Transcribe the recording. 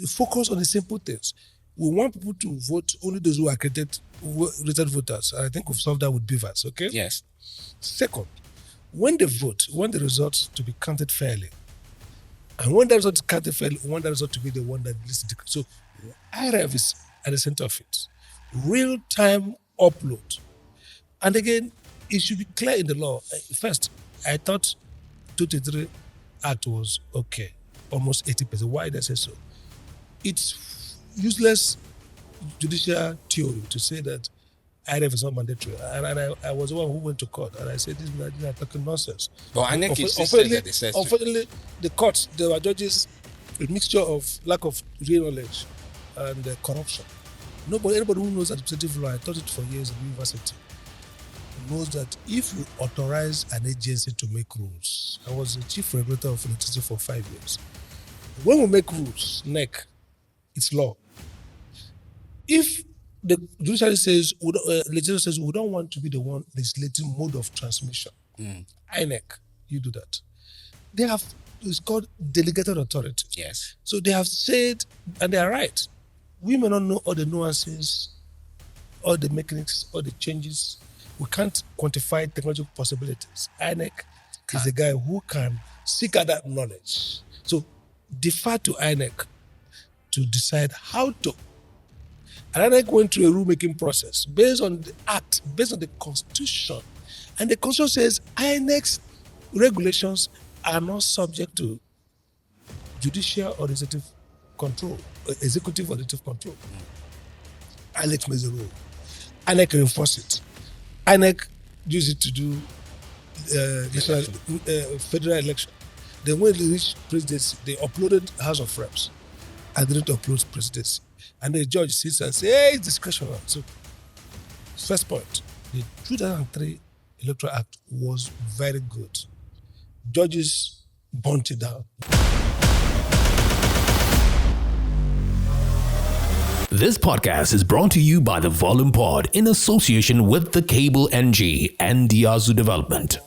focus on the simple things. We want people to vote only those who are rated voters. I think we've solved that with beavers, okay? Yes. Second, when they vote, we want the results to be counted fairly. And when the result is counted fairly, we want the result to be the one that leads to. So IRF is at the center of it. Real-time upload. And again, it should be clear in the law. First, I thought 233 Act was okay, almost 80%. Why did I say so? It's useless judicial theory to say that IRF is not mandatory. And I was the one who went to court and I said, these are talking nonsense. But INEC insisted that they said unfortunately, the courts, there were judges, a mixture of lack of real knowledge and corruption. Anybody who knows administrative law, I taught it for years at university, knows that if you authorize an agency to make rules, I was the chief regulator of electricity for 5 years. When we make rules, NEC, it's law. If the judiciary says, legislature says, we don't want to be the one legislating mode of transmission, INEC, you do that. They have, it's called delegated authority. yes. So they have said, and they are right, we may not know all the nuances, all the mechanics, all the changes. We can't quantify technological possibilities. INEC is the guy who can seek out that knowledge. So defer to INEC to decide how to. And INEC went through a rulemaking process based on the act, based on the constitution. And the constitution says INEC's regulations are not subject to judicial or legislative control, executive or legislative control. INEC makes the rule. INEC can enforce it. INEC use it to do federal election. Then when they reached presidency, they uploaded House of Reps and didn't upload presidency. And the judge sits and says, hey, it's discretionary. So, first point, the 2003 Electoral Act was very good. Judges burnt it down. This podcast is brought to you by the Volume Pod in association with the Cable NG and Diazu Development.